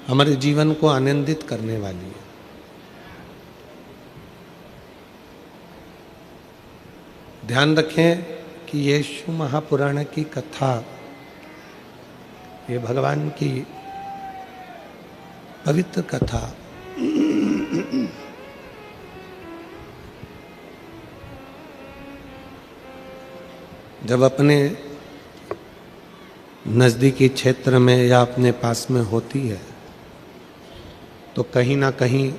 हमारे जीवन को आनंदित करने वाली है। ध्यान रखें कि ये शिव महापुराण की कथा, ये भगवान की पवित्र कथा जब अपने नज़दीकी क्षेत्र में या अपने पास में होती है तो कहीं ना कहीं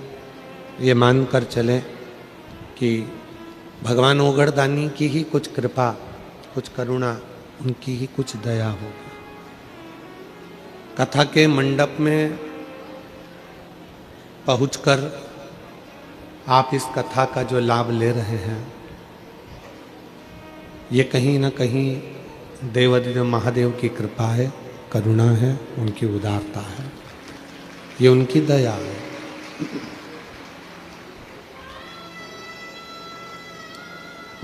ये मानकर चलें कि भगवान ओगड़दानी की ही कुछ कृपा, कुछ करुणा, उनकी ही कुछ दया होगी। कथा के मंडप में पहुंचकर आप इस कथा का जो लाभ ले रहे हैं, ये कहीं ना कहीं देवाधिदेव महादेव की कृपा है, करुणा है, उनकी उदारता है, ये उनकी दया है।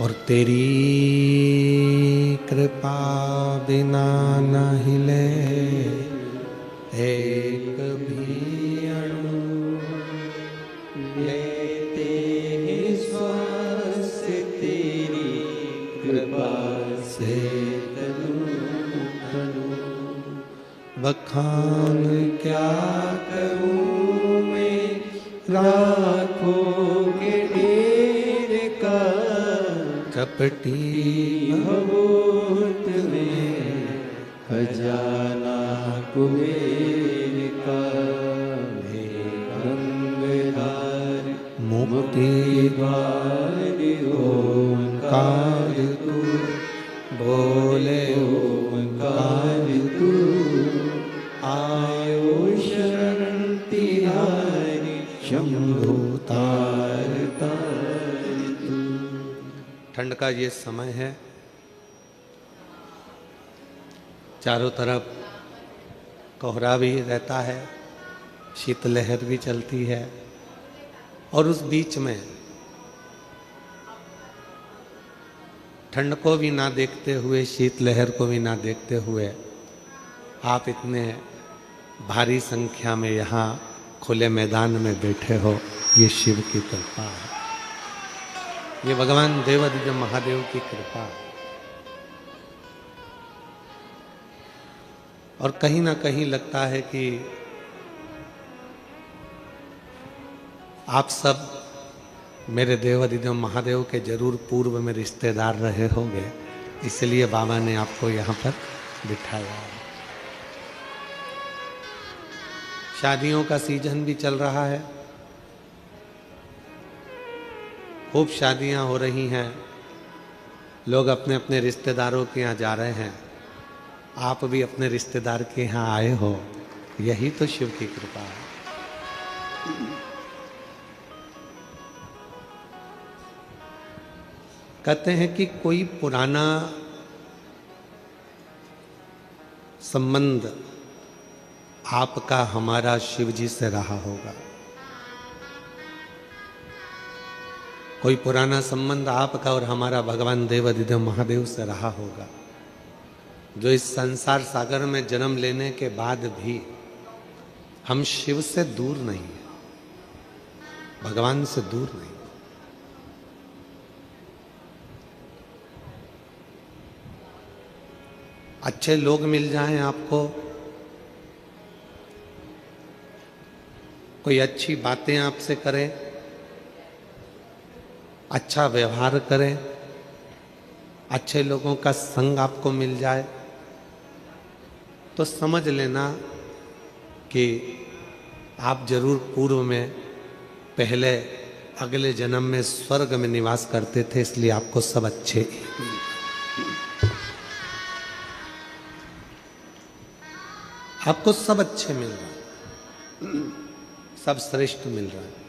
और तेरी कृपा बिना न हिले एक भी अणु, लेते हैं श्वास तेरी कृपा से तनु तनु। बखान क्या करूं मैं लाखों के ढेर का, कपटी भभूत में खजाना कुबेर का। गंगधार मुक्ति द्वार ओंकार तू, बोले ओंकार तू। आयो शरण तिहारी शंभु तार तार तू। ठंड का ये समय है, चारों तरफ कोहरा भी रहता है, शीतलहर भी चलती है, और उस बीच में ठंड को भी ना देखते हुए, शीतलहर को भी ना देखते हुए आप इतने भारी संख्या में यहाँ खुले मैदान में बैठे हो, ये शिव की कृपा है, ये भगवान देवाधिदेव महादेव की कृपा है। और कहीं ना कहीं लगता है कि आप सब मेरे देवाधिदेव महादेव के जरूर पूर्व में रिश्तेदार रहे होंगे, इसलिए बाबा ने आपको यहाँ पर बिठाया है। शादियों का सीजन भी चल रहा है, खूब शादियां हो रही हैं, लोग अपने अपने रिश्तेदारों के यहाँ जा रहे हैं, आप भी अपने रिश्तेदार के यहाँ आए हो, यही तो शिव की कृपा है। कहते हैं कि कोई पुराना संबंध आपका हमारा शिव जी से रहा होगा, कोई पुराना संबंध आपका और हमारा भगवान देवाधिदेव महादेव से रहा होगा, जो इस संसार सागर में जन्म लेने के बाद भी हम शिव से दूर नहीं हैं, भगवान से दूर नहीं। अच्छे लोग मिल जाएं आपको, कोई अच्छी बातें आपसे करें, अच्छा व्यवहार करें, अच्छे लोगों का संग आपको मिल जाए, तो समझ लेना कि आप जरूर पूर्व में पहले अगले जन्म में स्वर्ग में निवास करते थे, इसलिए आपको सब अच्छे, आपको सब अच्छे मिल रहा है, सब श्रेष्ठ मिल रहा है।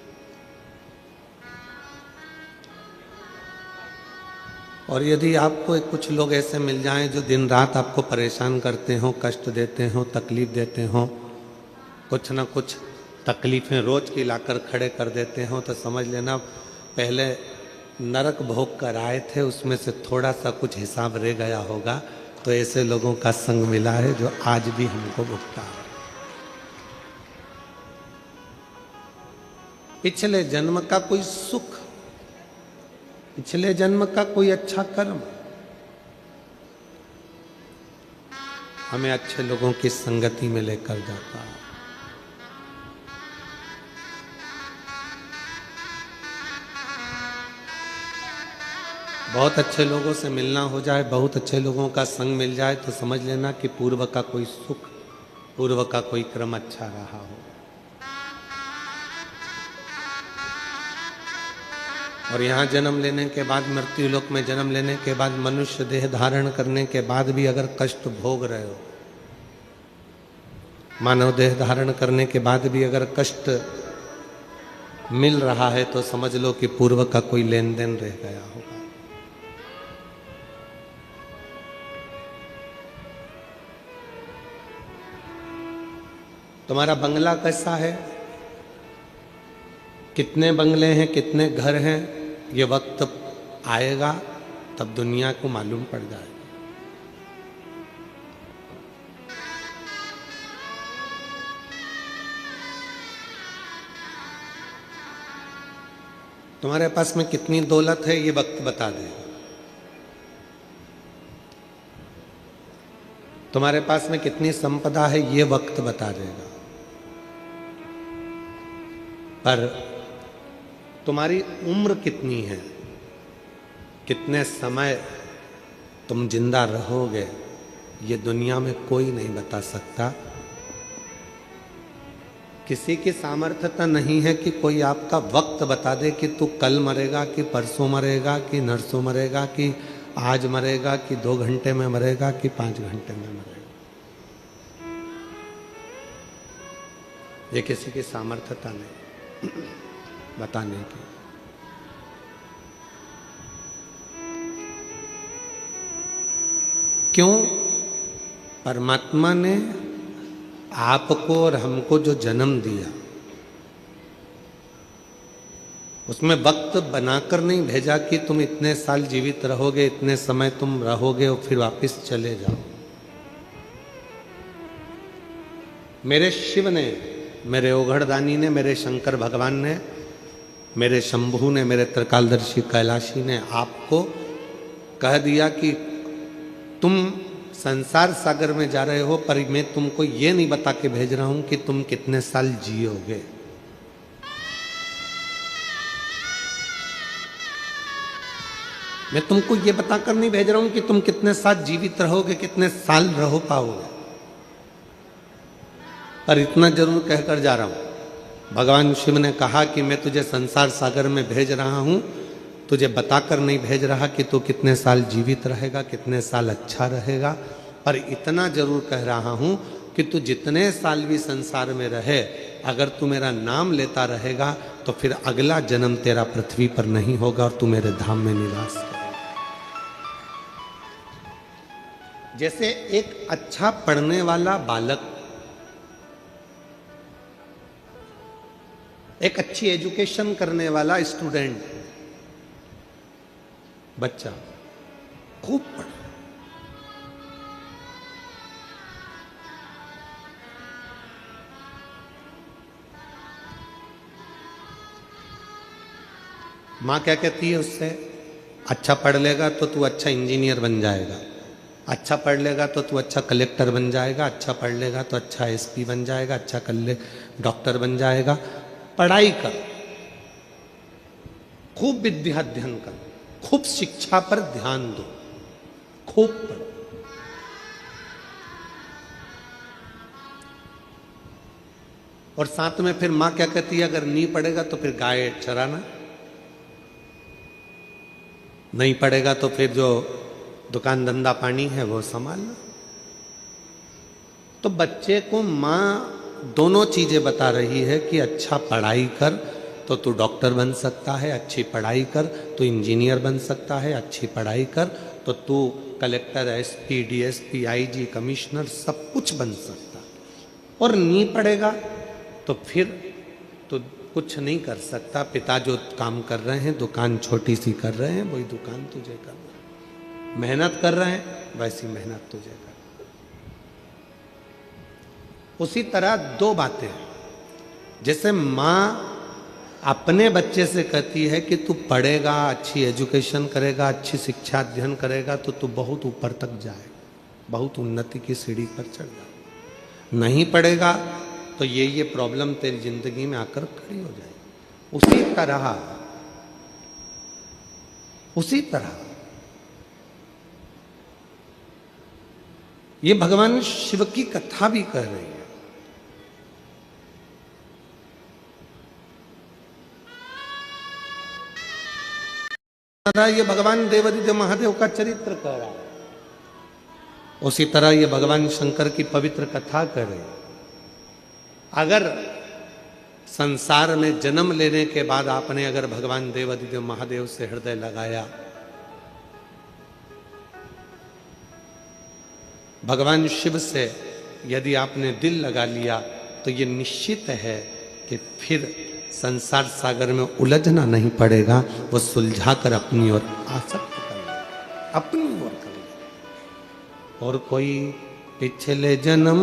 और यदि आपको कुछ लोग ऐसे मिल जाएं जो दिन रात आपको परेशान करते हो, कष्ट देते हो, तकलीफ देते हो, कुछ ना कुछ तकलीफें रोज की लाकर खड़े कर देते हो, तो समझ लेना पहले नरक भोग कर आए थे, उसमें से थोड़ा सा कुछ हिसाब रह गया होगा, तो ऐसे लोगों का संग मिला है जो आज भी हमको भुगता है। पिछले जन्म का कोई सुख, पिछले जन्म का कोई अच्छा कर्म हमें अच्छे लोगों की संगति में लेकर जाता है। बहुत अच्छे लोगों से मिलना हो जाए, बहुत अच्छे लोगों का संग मिल जाए तो समझ लेना कि पूर्व का कोई सुख, पूर्व का कोई क्रम अच्छा रहा हो। और यहाँ जन्म लेने के बाद, मृत्यु लोक में जन्म लेने के बाद, मनुष्य देह धारण करने के बाद भी अगर कष्ट भोग रहे हो, मानव देह धारण करने के बाद भी अगर कष्ट मिल रहा है तो समझ लो कि पूर्व का कोई लेन देन रह गया होगा। तुम्हारा बंगला कैसा है, कितने बंगले हैं, कितने घर हैं, ये वक्त आएगा तब दुनिया को मालूम पड़ जाएगा। तुम्हारे पास में कितनी दौलत है ये वक्त बता देगा। तुम्हारे पास में कितनी संपदा है ये वक्त बता देगा। पर तुम्हारी उम्र कितनी है, कितने समय तुम जिंदा रहोगे, ये दुनिया में कोई नहीं बता सकता। किसी की सामर्थ्यता नहीं है कि कोई आपका वक्त बता दे कि तू कल मरेगा, कि परसों मरेगा, कि नरसों मरेगा, कि आज मरेगा, कि 2 घंटे में मरेगा, कि 5 घंटे में मरेगा। ये किसी की सामर्थ्यता नहीं बताने की। क्यों? परमात्मा ने आपको और हमको जो जन्म दिया उसमें वक्त बनाकर नहीं भेजा कि तुम इतने साल जीवित रहोगे, इतने समय तुम रहोगे और फिर वापस चले जाओ। मेरे शिव ने, मेरे ओघड़दानी ने, मेरे शंकर भगवान ने, मेरे शंभू ने, मेरे त्रिकालदर्शी कैलाशी ने आपको कह दिया कि तुम संसार सागर में जा रहे हो, पर मैं तुमको ये नहीं बता के भेज रहा हूं कि तुम कितने साल जियोगे। मैं तुमको ये बताकर नहीं भेज रहा हूं कि तुम कितने साल जीवित रहोगे, कितने साल रहो पाओगे, पर इतना जरूर कहकर जा रहा हूं। भगवान शिव ने कहा कि मैं तुझे संसार सागर में भेज रहा हूं, तुझे बताकर नहीं भेज रहा कि तू कितने साल जीवित रहेगा, कितने साल अच्छा रहेगा, पर इतना जरूर कह रहा हूं कि तू जितने साल भी संसार में रहे, अगर तू मेरा नाम लेता रहेगा तो फिर अगला जन्म तेरा पृथ्वी पर नहीं होगा और तू मेरे धाम में निवास करेगा। जैसे एक अच्छा पढ़ने वाला बालक, एक अच्छी एजुकेशन करने वाला स्टूडेंट, बच्चा खूब पढ़े, माँ क्या कहती है उससे, अच्छा पढ़ लेगा तो तू अच्छा इंजीनियर बन जाएगा, अच्छा पढ़ लेगा तो तू अच्छा कलेक्टर बन जाएगा, अच्छा पढ़ लेगा तो अच्छा एसपी बन जाएगा, अच्छा डॉक्टर बन जाएगा। पढ़ाई कर, खूब विद्या अध्ययन कर, खूब शिक्षा पर ध्यान दो, खूब पढ़ो। और साथ में फिर माँ क्या कहती है, अगर नहीं पढ़ेगा तो फिर गाय चराना, नहीं पढ़ेगा तो फिर जो दुकान धंधा पानी है वो संभालना। तो बच्चे को माँ दोनों चीजें बता रही है कि अच्छा पढ़ाई कर तो तू डॉक्टर बन सकता है, अच्छी पढ़ाई कर तो इंजीनियर बन सकता है, अच्छी पढ़ाई कर तो तू collector, SP, DSP, IG, commissioner सब कुछ बन सकता। और नहीं पढ़ेगा तो फिर तो कुछ नहीं कर सकता। पिता जो काम कर रहे हैं, दुकान छोटी सी कर रहे हैं, वही दुकान तुझे करना। मेहनत कर रहे हैं, वैसी मेहनत तुझे करना। उसी तरह दो बातें, जैसे माँ अपने बच्चे से कहती है कि तू पढ़ेगा, अच्छी एजुकेशन करेगा, अच्छी शिक्षा अध्ययन करेगा तो तू बहुत ऊपर तक जाए, बहुत उन्नति की सीढ़ी पर चढ़ जाए। नहीं पढ़ेगा तो ये प्रॉब्लम तेरी जिंदगी में आकर खड़ी हो जाएगी। उसी तरह ये भगवान शिव की कथा भी कह रही है। ये भगवान देवादिदेव महादेव का चरित्र कह रहा है, उसी तरह ये भगवान शंकर की पवित्र कथा कह रहे हैं। अगर संसार में जन्म लेने के बाद आपने अगर भगवान देवादिदेव महादेव से हृदय लगाया, भगवान शिव से यदि आपने दिल लगा लिया, तो ये निश्चित है कि फिर संसार सागर में उलझना नहीं पड़ेगा, वो सुलझा कर अपनी ओर आसक्त कर लेगा, अपनी ओर कर लेगा। और कोई पिछले जन्म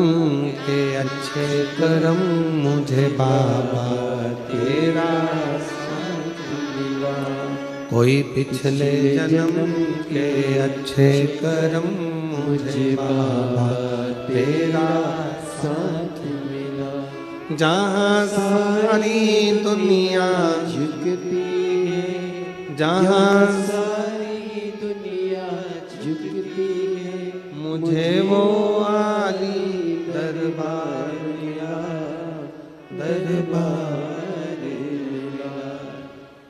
के अच्छे कर्म मुझे बाबा तेरा साथ मिला, कोई पिछले जन्म के अच्छे कर्म मुझे बाबा तेरा साथ मिला। जहाँ सारी दुनिया झुकती है, जहाँ सारी दुनिया झुकती है, मुझे वो आली दरबार मिला, दरबार मिला।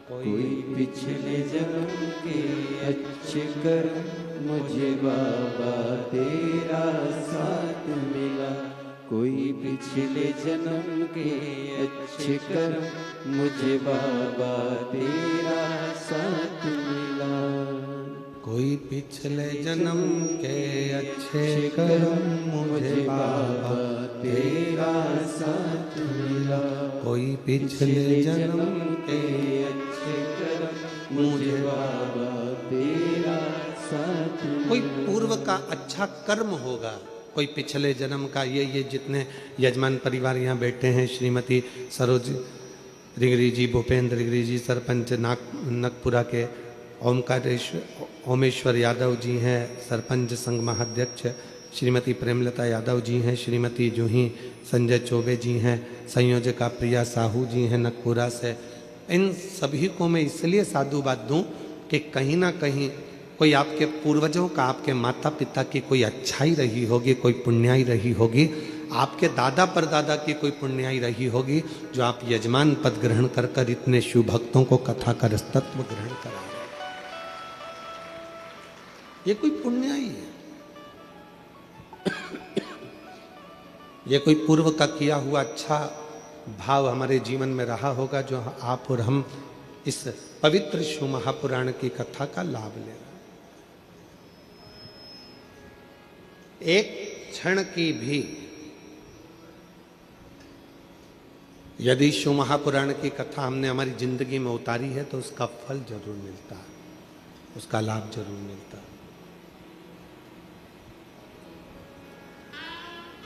कोई पिछले जन्म के अच्छे कर्म मुझे बाबा तेरा साथ मिला, कोई पिछले जन्म के अच्छे कर्म मुझे बाबा तेरा साथ मिला, कोई पिछले जन्म के अच्छे कर्म मुझे बाबा तेरा साथ मिला, कोई पिछले जन्म के अच्छे कर्म मुझे बाबा तेरा साथ मिला। कोई पूर्व का अच्छा कर्म होगा, कोई पिछले जन्म का। ये जितने यजमान परिवार यहाँ बैठे हैं, श्रीमती सरोज रिगरी जी, भूपेंद्र रिगरी जी, सरपंच नकपुरा के ओमेश्वर यादव जी हैं, सरपंच संघ महाध्यक्ष श्रीमती प्रेमलता यादव जी हैं, श्रीमती जूही संजय चौबे जी हैं, संयोजका प्रिया साहू जी हैं नकपुरा से। इन सभी को मैं इसलिए साधुवाद दूं कि कहीं ना कहीं कोई आपके पूर्वजों का, आपके माता पिता की कोई अच्छाई रही होगी, कोई पुण्याई रही होगी, आपके दादा परदादा की कोई पुण्याई रही होगी, जो आप यजमान पद ग्रहण कर कर इतने शिव भक्तों को कथा का रसतत्व ग्रहण करा रहे हैं। ये कोई पुण्याई है, ये कोई पूर्व का किया हुआ अच्छा भाव हमारे जीवन में रहा होगा, जो आप और हम इस पवित्र शिव महापुराण की कथा का लाभ ले रहे हैं। एक क्षण की भी यदि शिव महापुराण की कथा हमने हमारी जिंदगी में उतारी है तो उसका फल जरूर मिलता है, उसका लाभ जरूर मिलता है।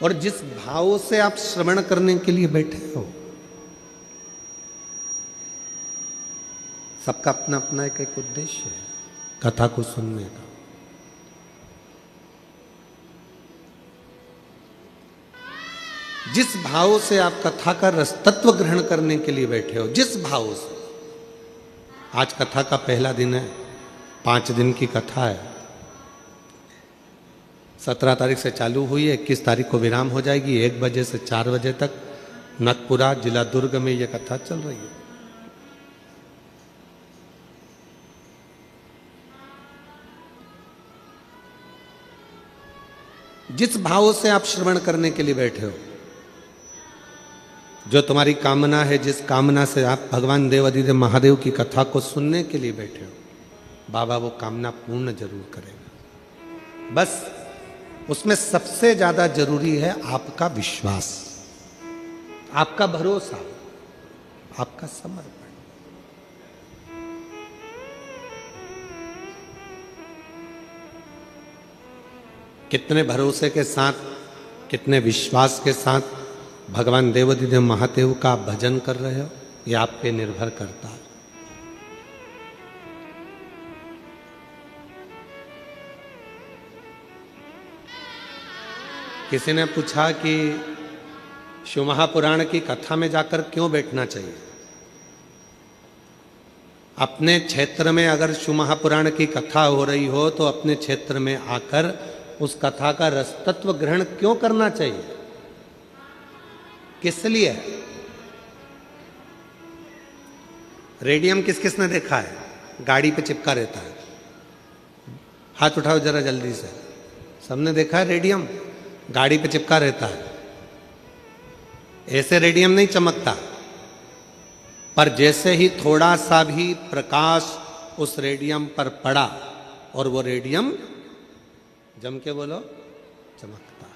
और जिस भाव से आप श्रवण करने के लिए बैठे हो, सबका अपना अपना एक उद्देश्य है कथा को सुनने का। जिस भाव से आप कथा का रसतत्व ग्रहण करने के लिए बैठे हो, जिस भाव से, आज कथा का पहला दिन है, 5 दिन की कथा है, 17 तारीख से चालू हुई है, 21 तारीख को विराम हो जाएगी। 1 बजे से 4 बजे तक नकपुरा जिला दुर्ग में यह कथा चल रही है। जिस भाव से आप श्रवण करने के लिए बैठे हो, जो तुम्हारी कामना है, जिस कामना से आप भगवान देवादिदेव महादेव की कथा को सुनने के लिए बैठे हो, बाबा वो कामना पूर्ण जरूर करेगा। बस उसमें सबसे ज्यादा जरूरी है आपका विश्वास, आपका भरोसा, आपका समर्पण। कितने भरोसे के साथ, कितने विश्वास के साथ भगवान देवादिदेव महादेव का भजन कर रहे हो, ये आप पे निर्भर करता है। किसी ने पूछा कि शिव महापुराण की कथा में जाकर क्यों बैठना चाहिए। अपने क्षेत्र में अगर शिव महापुराण की कथा हो रही हो तो अपने क्षेत्र में आकर उस कथा का रसतत्व ग्रहण क्यों करना चाहिए, किस लिए? रेडियम किस किस ने देखा है? गाड़ी पे चिपका रहता है, हाथ उठाओ जरा जल्दी से। सबने देखा है रेडियम गाड़ी पे चिपका रहता है। ऐसे रेडियम नहीं चमकता, पर जैसे ही थोड़ा सा भी प्रकाश उस रेडियम पर पड़ा और वो रेडियम जम के बोलो चमकता।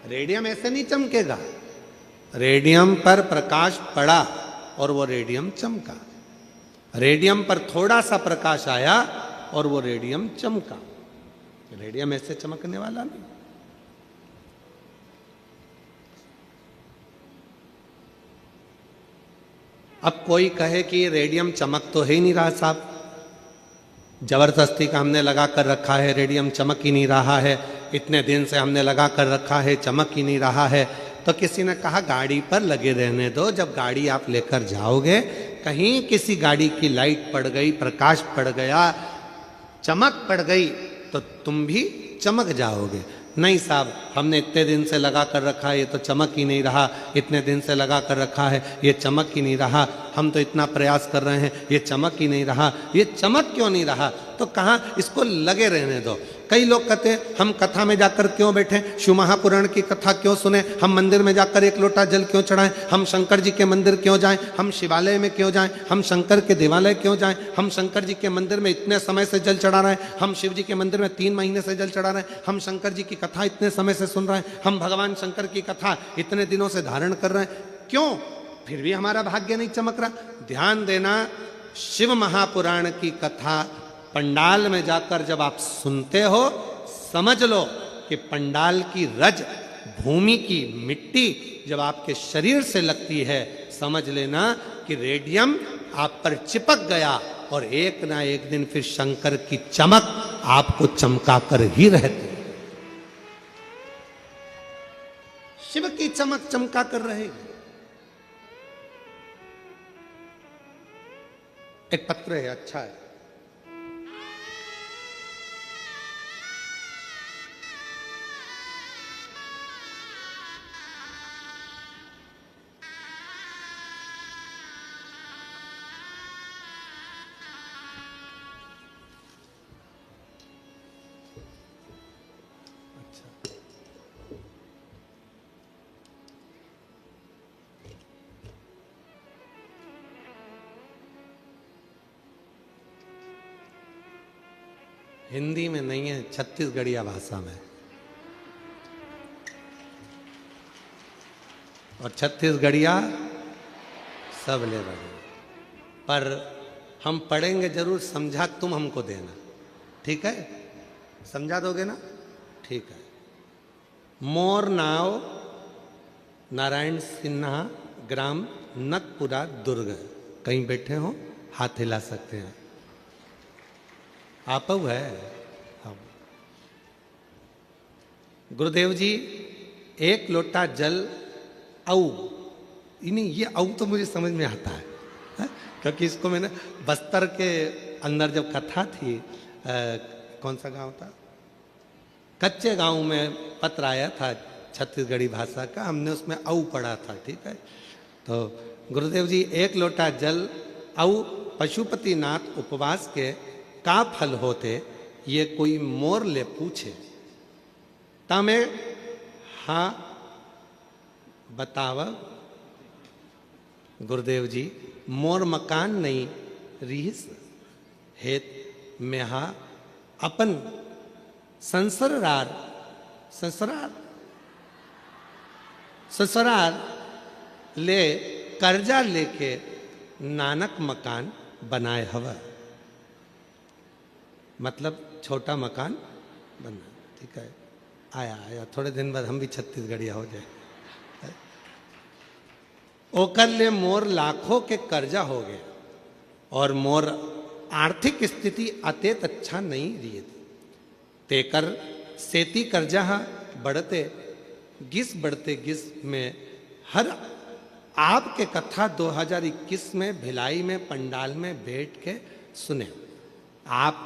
रेडियम ऐसे नहीं चमकेगा, रेडियम पर प्रकाश पड़ा और वो रेडियम चमका। रेडियम पर थोड़ा सा प्रकाश आया और वो रेडियम चमका। रेडियम ऐसे चमकने वाला नहीं। अब कोई कहे कि रेडियम चमक तो है ही नहीं रहा साहब, जबरदस्ती का हमने लगा कर रखा है, रेडियम चमक ही नहीं रहा है, इतने दिन से हमने लगा कर रखा है, चमक ही नहीं रहा है। तो किसी ने कहा गाड़ी पर लगे रहने दो, जब गाड़ी आप लेकर जाओगे कहीं किसी गाड़ी की लाइट पड़ गई, प्रकाश पड़ गया, चमक पड़ गई तो तुम भी चमक जाओगे। नहीं साहब, हमने इतने दिन से लगा कर रखा है, ये तो चमक ही नहीं रहा, इतने दिन से लगा कर रखा है, ये चमक ही नहीं रहा, हम तो इतना प्रयास कर रहे हैं, ये चमक ही नहीं रहा। ये चमक क्यों नहीं रहा? तो कहाँ, इसको लगे रहने दो। कई लोग कहते हैं हम कथा में जाकर क्यों बैठें, शिव महापुराण की कथा क्यों सुने, हम मंदिर में जाकर एक लोटा जल क्यों चढ़ाएं, हम शंकर जी के मंदिर क्यों जाएं, हम शिवालय में क्यों जाएं, हम शंकर के देवालय क्यों जाएं, हम शंकर जी के मंदिर में इतने समय से जल चढ़ा रहे हैं, हम शिव जी के मंदिर में 3 महीने से जल चढ़ा रहे हैं, हम शंकर जी की कथा इतने समय से सुन रहे हैं, हम भगवान शंकर की कथा इतने दिनों से धारण कर रहे हैं, क्यों फिर भी हमारा भाग्य नहीं चमक रहा? ध्यान देना, शिव महापुराण की कथा पंडाल में जाकर जब आप सुनते हो, समझ लो कि पंडाल की रज, भूमि की मिट्टी जब आपके शरीर से लगती है, समझ लेना कि रेडियम आप पर चिपक गया और एक ना एक दिन फिर शंकर की चमक आपको चमका कर ही रहती है। शिव की चमक चमका कर रहेगी। एक पत्र है, अच्छा है। हिंदी में नहीं है, छत्तीसगढ़िया भाषा में। और छत्तीसगढ़िया सब ले रहे, पर हम पढ़ेंगे जरूर, समझा तुम हमको देना, ठीक है? समझा दोगे ना? ठीक है। मोर नाव नारायण सिन्हा, ग्राम नकपुरा, दुर्ग। कहीं बैठे हो, हाथ हिला सकते हैं। आप है हम। गुरुदेव जी, एक लोटा जल औ, नहीं ये औ तो मुझे समझ में आता है, क्योंकि इसको मैंने बस्तर के अंदर जब कथा थी, कौन सा गांव था, कच्चे गांव में पत्र आया था छत्तीसगढ़ी भाषा का, हमने उसमें औ पढ़ा था, ठीक है? तो गुरुदेव जी, एक लोटा जल औ पशुपतिनाथ उपवास के का फल होते, ये कोई मोर ले पूछे, तमे हाँ बताव। गुरुदेव जी, मोर मकान नहीं रीस हेत में हा अपन संसरार संसरार ससुराल ले कर्जा लेके नानक मकान बनाए हवा। मतलब छोटा मकान बनना, ठीक है? आया आया, थोड़े दिन बाद हम भी छत्तीसगढ़िया हो जाए। ओकर ले मोर लाखों के कर्जा हो गए और मोर आर्थिक स्थिति अतेत अच्छा नहीं रही थी। तेकर सेती कर्जा बढ़ते गिस में हर आपके कथा 2021 में भिलाई में पंडाल में बैठ के सुने। आप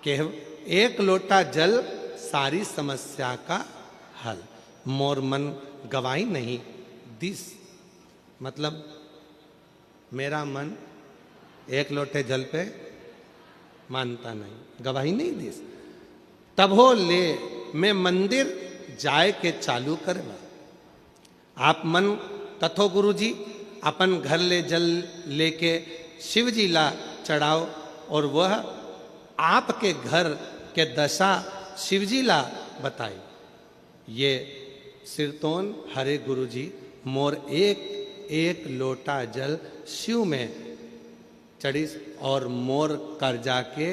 कह एक लोटा जल सारी समस्या का हल, मोर मन गवाही नहीं दिस, मतलब मेरा मन एक लोटे जल पे मानता नहीं, गवाही नहीं दिस। तब हो ले मैं मंदिर जाए के चालू करवा। आप मन तथो गुरु जी अपन घर ले जल लेके शिव जी ला चढ़ाओ और वह आपके घर के दशा शिवजी ला बताई। ये सिरतोन हरे गुरु जी मोर एक एक लोटा जल शिव में चढ़ी और मोर कर्जा के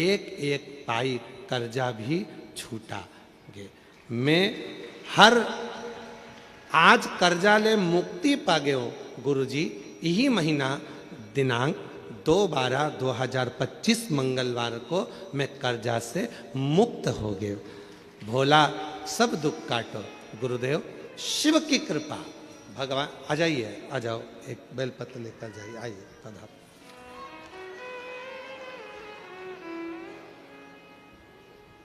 एक एक पाई कर्जा भी छूटा गे। मैं हर आज कर्जा ले मुक्ति पा गए हो गुरु जी। यही महीना दिनांक 2/12/2025 मंगलवार को मैं कर्जा से मुक्त हो गए। भोला सब दुख काटो गुरुदेव शिव की कृपा। भगवान आ जाइए, आ जाओ, एक बेलपत्र लेकर जाइए, आइए पधार।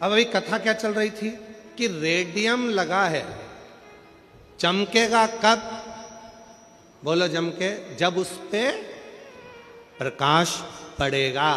अब अभी कथा क्या चल रही थी कि रेडियम लगा है, चमकेगा कब? बोलो चमके जब उस पे प्रकाश पड़ेगा।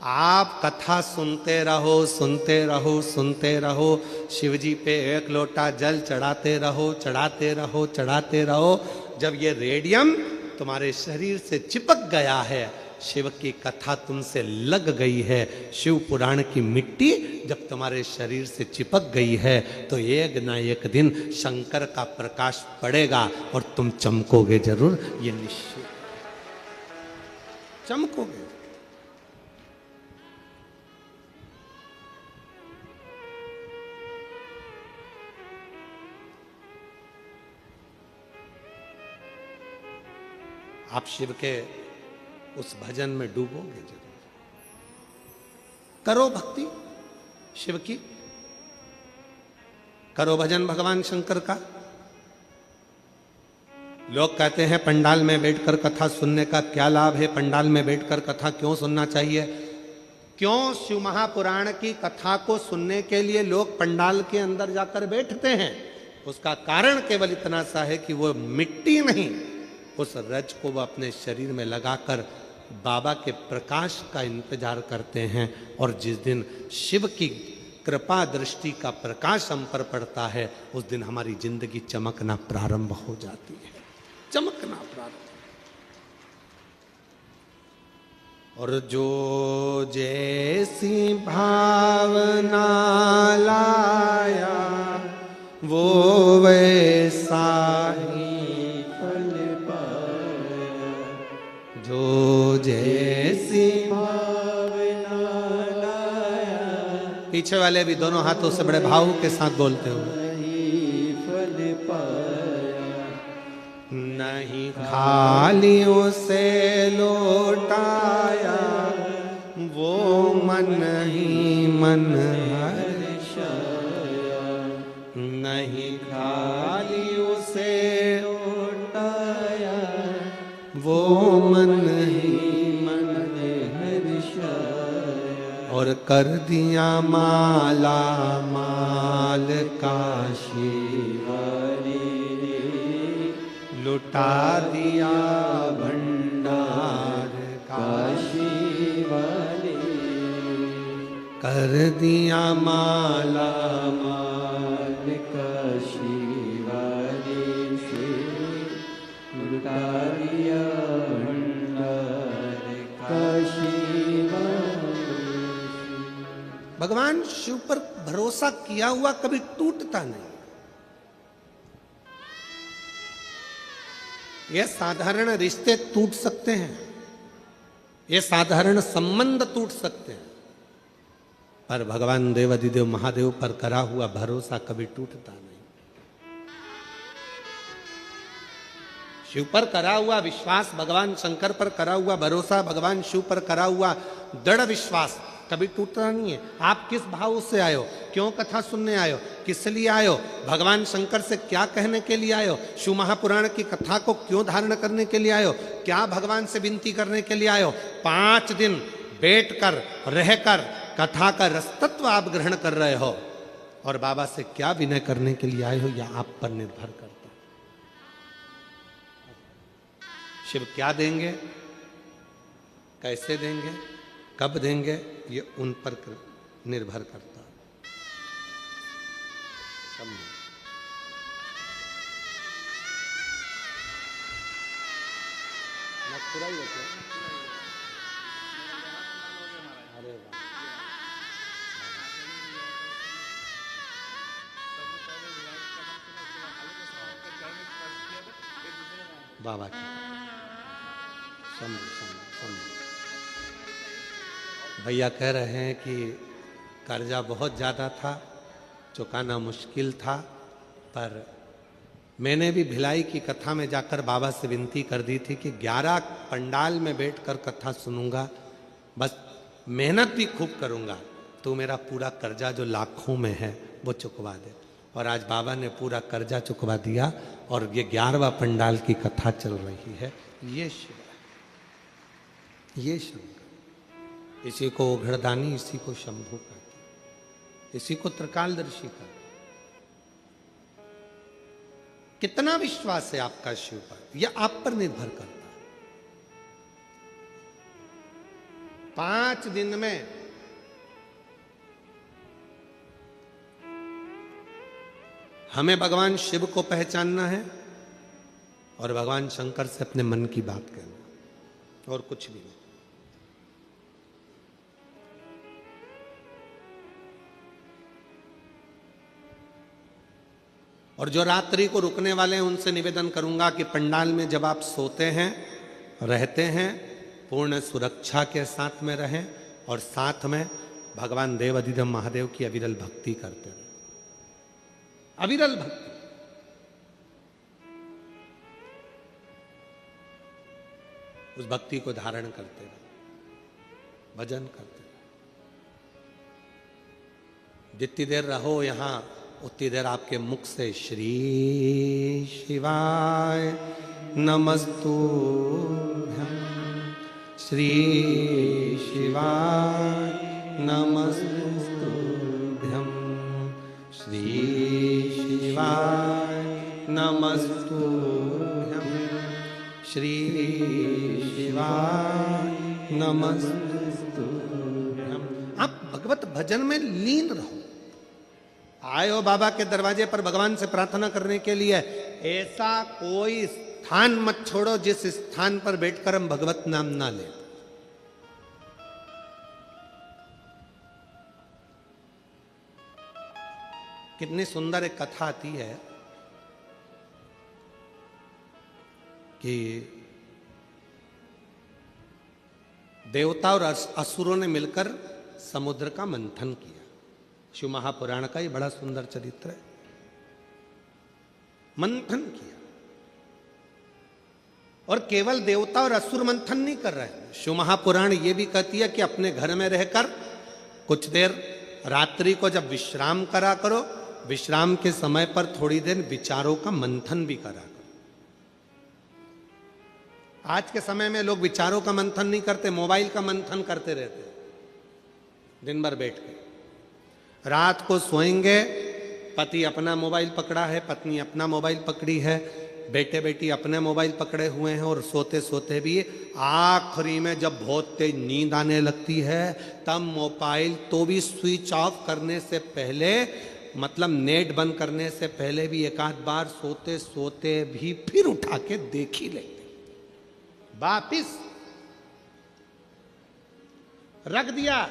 आप कथा सुनते रहो, सुनते रहो, सुनते रहो, शिव जी पे एक लोटा जल चढ़ाते रहो, चढ़ाते रहो, चढ़ाते रहो। जब ये रेडियम तुम्हारे शरीर से चिपक गया है, शिव की कथा तुमसे लग गई है, शिव पुराण की मिट्टी जब तुम्हारे शरीर से चिपक गई है, तो एक ना एक दिन शंकर का प्रकाश पड़ेगा और तुम चमकोगे जरूर, ये निश्चित चमकोगे। आप शिव के उस भजन में डूबोगे जरूर। करो भक्ति शिव की, करो भजन भगवान शंकर का। लोग कहते हैं पंडाल में बैठकर कथा सुनने का क्या लाभ है, पंडाल में बैठकर कथा क्यों सुनना चाहिए? क्यों शिव महापुराण की कथा को सुनने के लिए लोग पंडाल के अंदर जाकर बैठते हैं? उसका कारण केवल इतना सा है कि वो मिट्टी नहीं, उस रज को वो अपने शरीर में लगाकर बाबा के प्रकाश का इंतजार करते हैं। और जिस दिन शिव की कृपा दृष्टि का प्रकाश हम पर पड़ता है, उस दिन हमारी जिंदगी चमकना प्रारंभ हो जाती है, चमकना प्रारंभ। और जो जैसी भावना लाया वो वैसा ही फल पाया। जो जैसी भावना लाया, पीछे वाले भी दोनों हाथों से बड़े भाव के साथ बोलते हुए, फल पाया। नहीं खालियों से लौटाया वो मन ही मन हर्षाया। नहीं खालियों से लौटाया वो मन ही मन हर्षाया। और कर दिया माला माल काशी वाली, लुटा दिया भंडार काशी वाली। कर दिया माला माल काशी वाली से, लुटा दिया भंडार काशी वाली। भगवान शिव पर भरोसा किया हुआ कभी टूटता नहीं। ये साधारण रिश्ते टूट सकते हैं, ये साधारण संबंध टूट सकते हैं, पर भगवान देवाधिदेव महादेव पर करा हुआ भरोसा कभी टूटता नहीं। शिव पर करा हुआ विश्वास, भगवान शंकर पर करा हुआ भरोसा, भगवान शिव पर करा हुआ दृढ़ विश्वास कभी टूटता नहीं है। आप किस भाव से आए हो, क्यों कथा सुनने आए हो, किस लिए आए हो, भगवान शंकर से क्या कहने के लिए आए हो, शिव महापुराण की कथा को क्यों धारण करने के लिए आए हो, क्या भगवान से विनती करने के लिए आए हो। 5 दिन बैठकर रहकर कथा का रसतत्व आप ग्रहण कर रहे हो और बाबा से क्या विनय करने के लिए आए हो, यह आप पर निर्भर करता है। शिव क्या देंगे, कैसे देंगे, कब देंगे, ये उन पर निर्भर करता है। अरे बाबा की भैया कह रहे हैं कि कर्जा बहुत ज़्यादा था, चुकाना मुश्किल था, पर मैंने भी भिलाई की कथा में जाकर बाबा से विनती कर दी थी कि 11 पंडाल में बैठकर कथा सुनूंगा, बस मेहनत भी खूब करूंगा, तो मेरा पूरा कर्जा जो लाखों में है वो चुकवा दे। और आज बाबा ने पूरा कर्जा चुकवा दिया और ये 11वां पंडाल की कथा चल रही है। ये शिव, ये शंकर, इसी को ओघड़दानी, इसी को शंभू कहते, इसी को त्रिकालदर्शी कहते। कितना विश्वास है आपका शिव पर, यह आप पर निर्भर करता है। 5 दिन में हमें भगवान शिव को पहचानना है और भगवान शंकर से अपने मन की बात कहना, और कुछ भी नहीं। और जो रात्रि को रुकने वाले हैं उनसे निवेदन करूंगा कि पंडाल में जब आप सोते हैं, रहते हैं, पूर्ण सुरक्षा के साथ में रहें और साथ में भगवान देव अधिदेव महादेव की अविरल भक्ति करते रहें। अविरल भक्ति, उस भक्ति को धारण करते रहे, भजन करते रहे। जितनी देर रहो यहां उतनी देर आपके मुख से श्री शिवाय नमस्तुभ्यं, श्री शिवाय नमस्तुभ्यं, श्री शिवाय नमस्तुभ्यं, श्री शिवाय नमस्तुभ्यं। आप भगवत भजन में लीन रहो। आए हो बाबा के दरवाजे पर भगवान से प्रार्थना करने के लिए, ऐसा कोई स्थान मत छोड़ो जिस स्थान पर बैठकर हम भगवत नाम ना लें। कितनी सुंदर एक कथा आती है कि देवता और असुरों ने मिलकर समुद्र का मंथन किया। शिव महापुराण का ये बड़ा सुंदर चरित्र है। मंथन किया, और केवल देवता और असुर मंथन नहीं कर रहे हैं। शिव महापुराण ये भी कहती है कि अपने घर में रहकर कुछ देर रात्रि को जब विश्राम करा करो, विश्राम के समय पर थोड़ी देर विचारों का मंथन भी करा करो। आज के समय में लोग विचारों का मंथन नहीं करते, मोबाइल का मंथन करते रहते दिन भर बैठ के। रात को सोएंगे, पति अपना मोबाइल पकड़ा है, पत्नी अपना मोबाइल पकड़ी है, बेटे बेटी अपने मोबाइल पकड़े हुए हैं, और सोते सोते भी आखिरी में जब बहुत तेज नींद आने लगती है तब मोबाइल तो भी स्विच ऑफ करने से पहले, मतलब नेट बंद करने से पहले भी एक आध बार सोते सोते भी फिर उठा के देख ही लेते। वापिस रख दिया,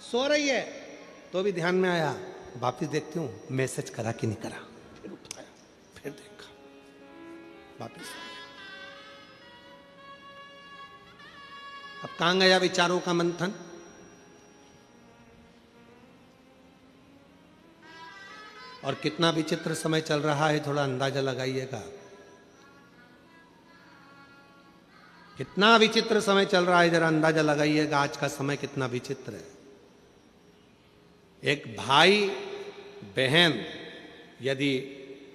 सो रही है तो भी ध्यान में आया, वापिस देखती हूं मैसेज करा कि नहीं करा, फिर उठाया, फिर देखा, वापिस। अब कहां गया विचारों का मंथन? और कितना विचित्र समय चल रहा है, थोड़ा अंदाजा लगाइएगा। कितना विचित्र समय चल रहा है, जरा अंदाजा लगाइएगा आज का समय कितना विचित्र है। एक भाई बहन यदि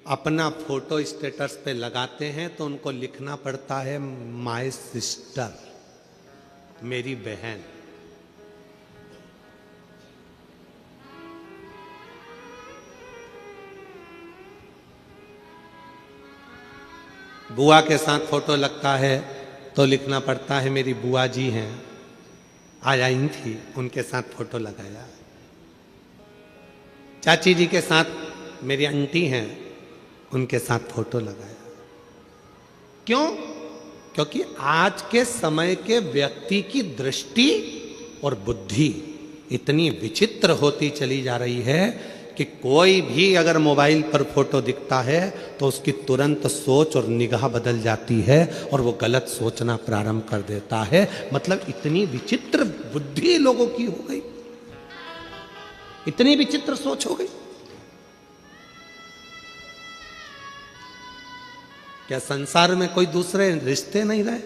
अपना फोटो स्टेटस पे लगाते हैं तो उनको लिखना पड़ता है माय सिस्टर, मेरी बहन। बुआ के साथ फोटो लगता है तो लिखना पड़ता है मेरी बुआ जी हैं, आज आई थी, उनके साथ फोटो लगाया। चाची जी के साथ मेरी आंटी हैं, उनके साथ फोटो लगाया। क्यों? क्योंकि आज के समय के व्यक्ति की दृष्टि और बुद्धि इतनी विचित्र होती चली जा रही है कि कोई भी अगर मोबाइल पर फोटो दिखता है तो उसकी तुरंत सोच और निगाह बदल जाती है और वो गलत सोचना प्रारंभ कर देता है। मतलब इतनी विचित्र बुद्धि लोगों की हो गई, इतनी विचित्र सोच हो गई। क्या संसार में कोई दूसरे रिश्ते नहीं रहे,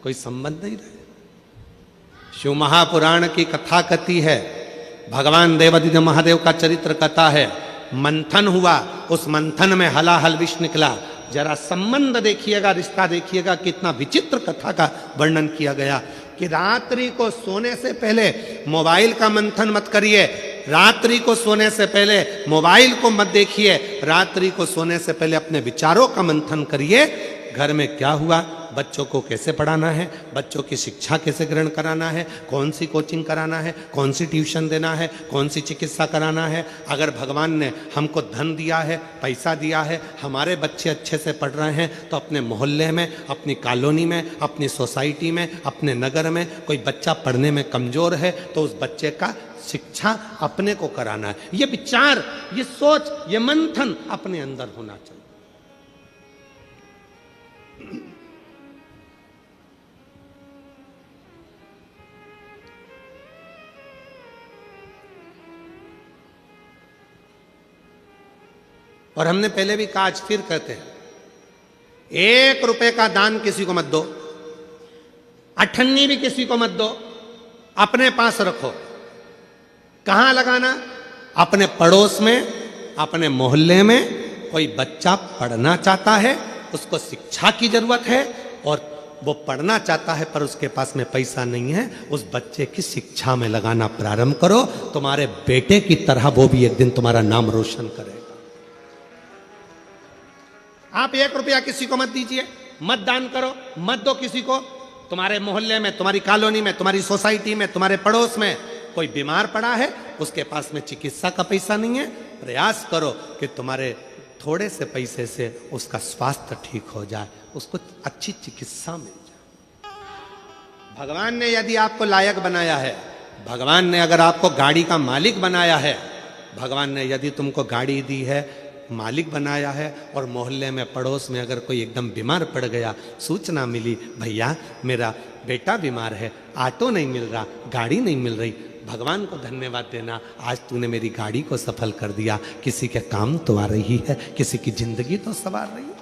कोई संबंध नहीं रहे? शिव महापुराण की कथा कथी है, भगवान देवादिदेव महादेव का चरित्र कथा है। मंथन हुआ, उस मंथन में हलाहल विष निकला। जरा संबंध देखिएगा, रिश्ता देखिएगा, कितना विचित्र कथा का वर्णन किया गया कि रात्रि को सोने से पहले मोबाइल का मंथन मत करिए, रात्रि को सोने से पहले मोबाइल को मत देखिए, रात्रि को सोने से पहले अपने विचारों का मंथन करिए। घर में क्या हुआ, बच्चों को कैसे पढ़ाना है, बच्चों की शिक्षा कैसे ग्रहण कराना है, कौन सी कोचिंग कराना है, कौन सी ट्यूशन देना है, कौन सी चिकित्सा कराना है। अगर भगवान ने हमको धन दिया है, पैसा दिया है, हमारे बच्चे अच्छे से पढ़ रहे हैं, तो अपने मोहल्ले में, अपनी कॉलोनी में, अपनी सोसाइटी में, अपने नगर में कोई बच्चा पढ़ने में कमजोर है तो उस बच्चे का शिक्षा अपने को कराना है। ये विचार, ये सोच, ये मंथन अपने अंदर होना चाहिए। और हमने पहले भी कहा, आज फिर कहते हैं, 1 रुपए का दान किसी को मत दो, अठन्नी भी किसी को मत दो, अपने पास रखो। कहां लगाना? अपने पड़ोस में, अपने मोहल्ले में। कोई बच्चा पढ़ना चाहता है, उसको शिक्षा की जरूरत है और वो पढ़ना चाहता है पर उसके पास में पैसा नहीं है, उस बच्चे की शिक्षा में लगाना प्रारंभ करो। तुम्हारे बेटे की तरह वो भी एक दिन तुम्हारा नाम रोशन करेगा। आप 1 रुपया किसी को मत दीजिए, मत दान करो, मत दो किसी को। तुम्हारे मोहल्ले में, तुम्हारी कॉलोनी में, तुम्हारी सोसाइटी में, तुम्हारे पड़ोस में कोई बीमार पड़ा है, उसके पास में चिकित्सा का पैसा नहीं है, प्रयास करो कि तुम्हारे थोड़े से पैसे से उसका स्वास्थ्य ठीक हो जाए, उसको अच्छी चिकित्सा मिल जाए। भगवान ने यदि आपको लायक बनाया है, भगवान ने अगर आपको गाड़ी का मालिक बनाया है, भगवान ने यदि तुमको गाड़ी दी है, मालिक बनाया है, और मोहल्ले में, पड़ोस में अगर कोई एकदम बीमार पड़ गया, सूचना मिली भैया मेरा बेटा बीमार है, ऑटो नहीं मिल रहा, गाड़ी नहीं मिल रही, भगवान को धन्यवाद देना, आज तूने मेरी गाड़ी को सफल कर दिया, किसी के काम तो आ रही है, किसी की जिंदगी तो संवार रही है।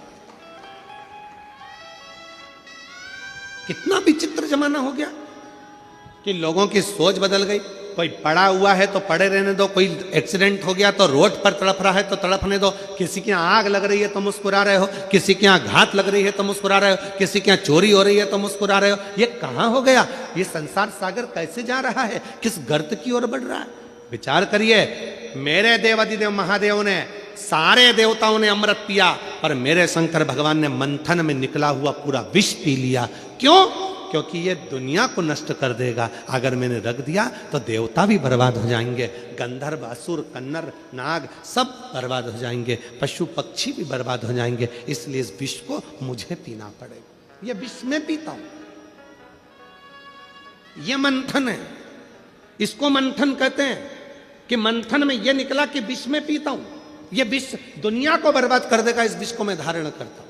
कितना विचित्र जमाना हो गया कि लोगों की सोच बदल गई। कोई पड़ा हुआ है तो पड़े रहने दो, कोई एक्सीडेंट हो गया तो रोड पर तड़प रहा है तो तड़पने दो, किसी के यहाँ आग लग रही है तो मुस्कुरा रहे हो, किसी के यहाँ घात लग रही है तो मुस्कुरा रहे हो, किसी के यहाँ चोरी हो रही है तो मुस्कुरा रहे हो। ये कहाँ हो गया? ये संसार सागर कैसे जा रहा है, किस गर्त की ओर बढ़ रहा है? विचार करिए। मेरे देवादिदेव महादेव ने, सारे देवताओं ने अमृत पिया, पर मेरे शंकर भगवान ने मंथन में निकला हुआ पूरा विष पी लिया। क्यों? क्योंकि ये दुनिया को नष्ट कर देगा। अगर मैंने रख दिया तो देवता भी बर्बाद हो जाएंगे, गंधर्व, असुर, कन्नर, नाग सब बर्बाद हो जाएंगे, पशु पक्षी भी बर्बाद हो जाएंगे। इसलिए इस विष को मुझे पीना पड़ेगा। ये विष मैं पीता हूं, ये मंथन है, इसको मंथन कहते हैं कि मंथन में ये निकला कि विष में पीता हूं, ये विष दुनिया को बर्बाद कर देगा, इस विष को मैं धारण करता हूं।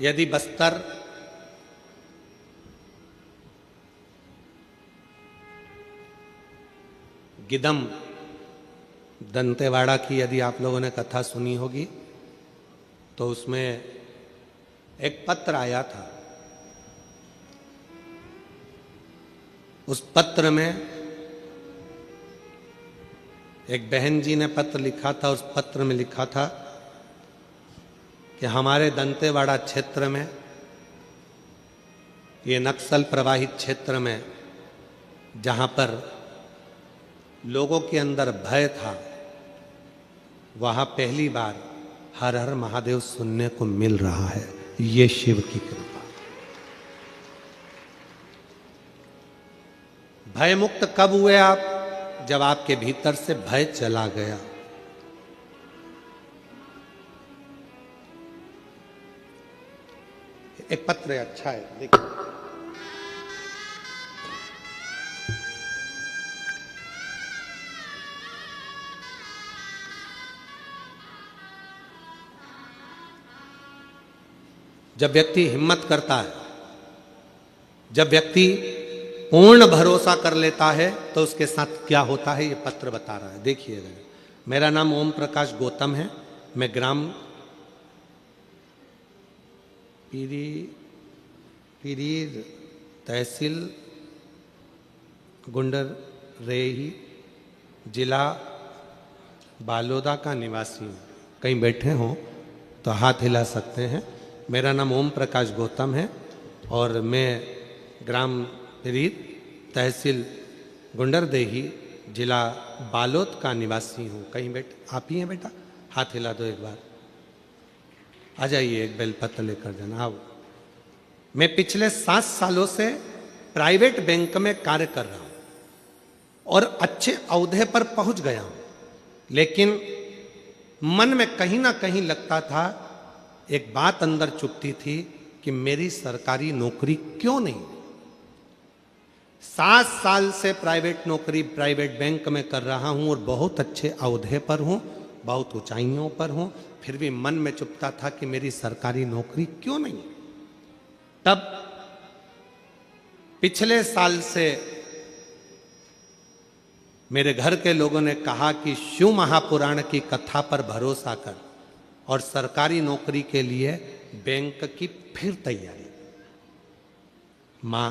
यदि बस्तर गिदम दंतेवाड़ा की यदि आप लोगों ने कथा सुनी होगी तो उसमें एक पत्र आया था। उस पत्र में एक बहन जी ने पत्र लिखा था। उस पत्र में लिखा था कि हमारे दंतेवाड़ा क्षेत्र में, ये नक्सल प्रभावित क्षेत्र में, जहां पर लोगों के अंदर भय था, वहां पहली बार हर हर महादेव सुनने को मिल रहा है। ये शिव की कृपा। भय मुक्त कब हुए आप? जब आपके भीतर से भय चला गया। एक पत्र है, अच्छा है, देखिए। जब व्यक्ति हिम्मत करता है, जब व्यक्ति पूर्ण भरोसा कर लेता है, तो उसके साथ क्या होता है ये पत्र बता रहा है। देखिएगा। मेरा नाम ओम प्रकाश गौतम है। मैं ग्राम पीरीर तहसील गुंडर रेही जिला बालोदा का निवासी हूँ। कहीं बैठे हों तो हाथ हिला सकते हैं। मेरा नाम ओम प्रकाश गौतम है और मैं ग्राम पीरीर तहसील गुंडरदेही जिला बालोद का निवासी हूँ। कहीं बैठे? आप ही हैं बेटा? हाथ हिला दो एक बार। आ जाइए, एक बेलपत्र लेकर जाना। आओ। मैं पिछले 7 सालों से प्राइवेट बैंक में कार्य कर रहा हूं और अच्छे औहदे पर पहुंच गया हूं, लेकिन मन में कहीं ना कहीं लगता था, एक बात अंदर चुभती थी कि मेरी सरकारी नौकरी क्यों नहीं। 7 साल से प्राइवेट नौकरी प्राइवेट बैंक में कर रहा हूं और बहुत अच्छे औहदे पर हूं, बहुत ऊंचाइयों पर हूं, फिर भी मन में चुभता था कि मेरी सरकारी नौकरी क्यों नहीं। तब पिछले साल से मेरे घर के लोगों ने कहा कि शिव महापुराण की कथा पर भरोसा कर और सरकारी नौकरी के लिए बैंक की फिर तैयारी। मां,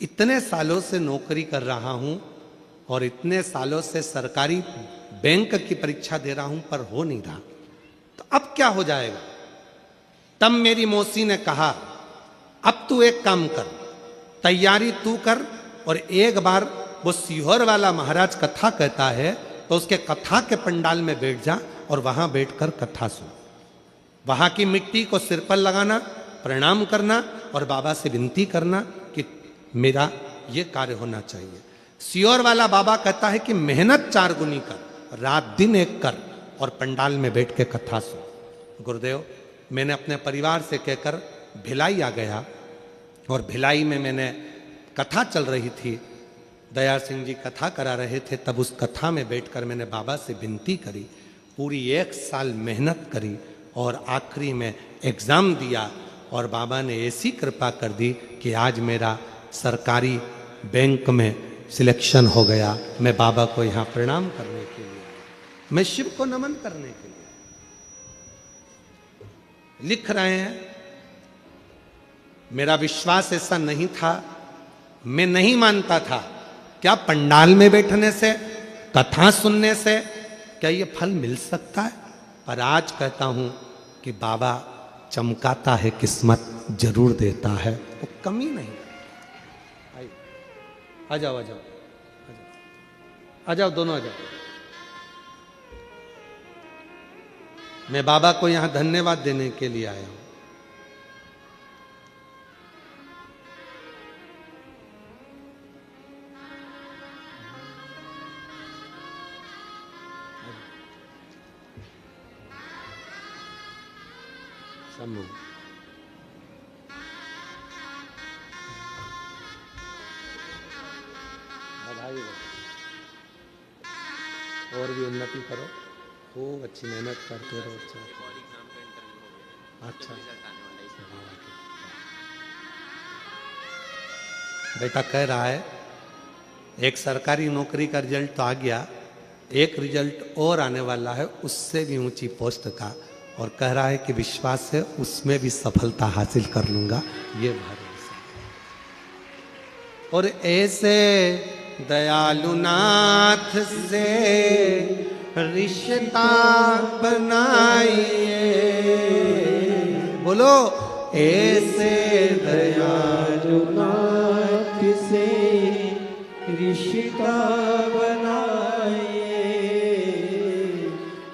इतने सालों से नौकरी कर रहा हूं और इतने सालों से सरकारी बैंक की परीक्षा दे रहा हूं, पर हो नहीं रहा, तो अब क्या हो जाएगा। तब मेरी मौसी ने कहा, अब तू एक काम कर, तैयारी तू कर और एक बार वो सीहोर वाला महाराज कथा कहता है तो उसके कथा के पंडाल में बैठ जा और वहां बैठकर कथा सुन। वहां की मिट्टी को सिर पर लगाना, प्रणाम करना और बाबा से विनती करना कि मेरा ये कार्य होना चाहिए। सीहोर वाला बाबा कहता है कि मेहनत 4 गुनी कर, रात दिन एक कर और पंडाल में बैठ के कथा सुन। गुरुदेव, मैंने अपने परिवार से कहकर भिलाई आ गया और भिलाई में मैंने कथा चल रही थी, दया सिंह जी कथा करा रहे थे, तब उस कथा में बैठकर मैंने बाबा से विनती करी, पूरी 1 साल मेहनत करी और आखिरी में एग्ज़ाम दिया और बाबा ने ऐसी कृपा कर दी कि आज मेरा सरकारी बैंक में सिलेक्शन हो गया। मैं बाबा को यहाँ प्रणाम करने के लिए, मैं शिव को नमन करने के लिए। लिख रहे हैं, मेरा विश्वास ऐसा नहीं था, मैं नहीं मानता था क्या पंडाल में बैठने से, कथा सुनने से क्या ये फल मिल सकता है। पर आज कहता हूं कि बाबा चमकाता है, किस्मत जरूर देता है, वो कमी नहीं। आ जाओ, आ जाओ, आ जाओ, दोनों आ जाओ। मैं बाबा को यहां धन्यवाद देने के लिए आया हूं। समूह बधाई हो, और भी उन्नति करो, खूब अच्छी मेहनत करते रहो। अच्छा, बेटा कह रहा है एक सरकारी नौकरी का रिजल्ट तो आ गया, एक रिजल्ट और आने वाला है उससे भी ऊंची पोस्ट का, और कह रहा है कि विश्वास है उसमें भी सफलता हासिल कर लूंगा, ये भरोसा। और ऐसे दयालु नाथ से रिश्ता बनाइए, बोलो ऐसे दयालु नाथ से रिश्ता बनाइए,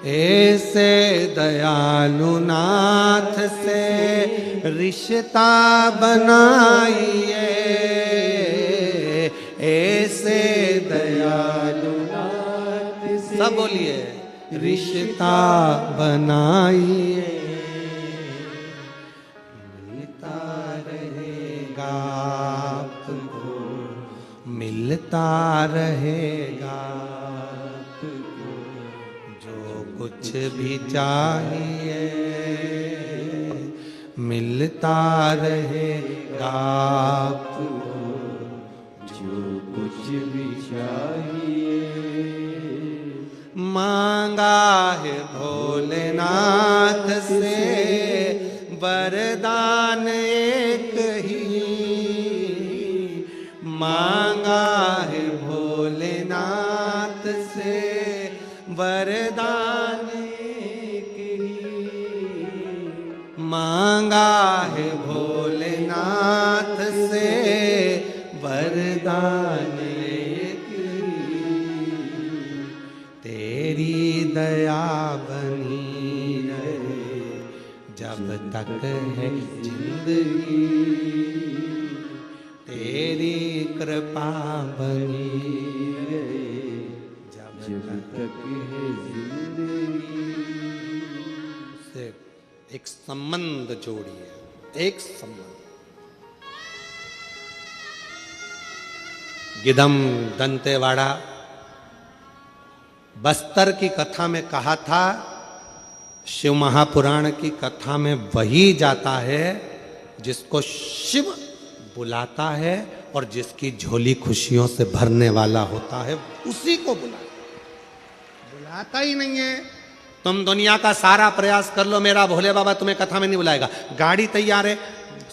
ऐसे दयालु नाथ से रिश्ता बनाइए, ऐसे दयालु नाथ से सब बोलिए रिश्ता बनाइए, मिलता रहेगा आपको, मिलता रहेगा आपको, जो कुछ भी चाहिए मिलता रहेगा आपको, जो कुछ भी चाहिए मांगा है भोलेनाथ से वरदान एक ही, मांगा है भोलेनाथ से वरदान एक ही, मांगा है भोलेनाथ से वरदान एक ही, तेरी दया बनी रहे जब तक है जिंदगी, तेरी कृपा बनी रहे जब तक है जिंदगी। से एक संबंध जोड़िए, एक संबंध। गिदम दंतेवाड़ा बस्तर की कथा में कहा था, शिव महापुराण की कथा में वही जाता है जिसको शिव बुलाता है और जिसकी झोली खुशियों से भरने वाला होता है, उसी को बुलाता ही नहीं है। तुम दुनिया का सारा प्रयास कर लो, मेरा भोले बाबा तुम्हें कथा में नहीं बुलाएगा। गाड़ी तैयार है,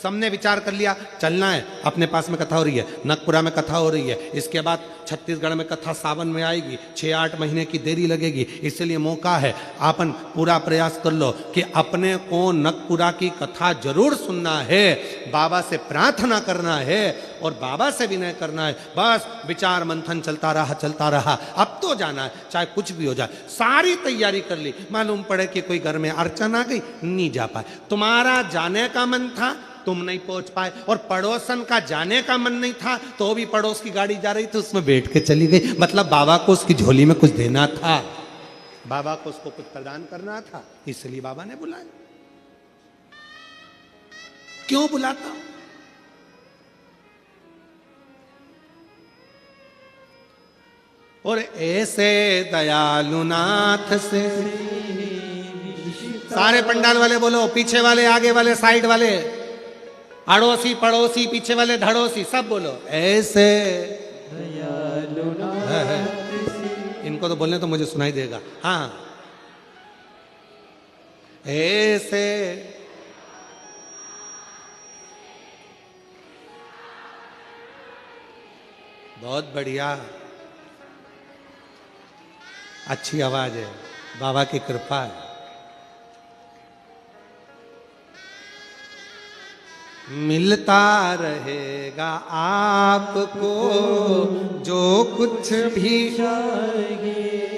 सबने विचार कर लिया चलना है, अपने पास में कथा हो रही है, नगपुरा में कथा हो रही है, इसके बाद छत्तीसगढ़ में कथा सावन में आएगी, 6-8 महीने की देरी लगेगी, इसलिए मौका है आपन पूरा प्रयास कर लो कि अपने को नगपुरा की कथा जरूर सुनना है, बाबा से प्रार्थना करना है और बाबा से विनय करना है। बस विचार मंथन चलता रहा, अब तो जाना है, चाहे कुछ भी हो जाए। सारी तैयारी कर ली, मालूम पड़े कि कोई घर में अड़चन आ गई, नहीं जा पाए। तुम्हारा जाने का मन था, तुम नहीं पहुंच पाए, और पड़ोसन का जाने का मन नहीं था तो भी पड़ोस की गाड़ी जा रही थी, उसमें बैठ के चली गई। मतलब बाबा को उसकी झोली में कुछ देना था, बाबा को उसको कुछ प्रदान करना था, इसलिए बाबा ने बुलाया। क्यों बुलाता? और ऐसे दयालु नाथ से, सारे पंडाल वाले बोलो, पीछे वाले, आगे वाले, साइड वाले, अड़ोसी पड़ोसी, पीछे वाले धड़ोसी, सब बोलो ऐसे दयालु नाथ से। इनको तो बोलने तो मुझे सुनाई देगा। हाँ, ऐसे बहुत बढ़िया, अच्छी आवाज है, बाबा की कृपा है। मिलता रहेगा आपको जो कुछ भी चाहिए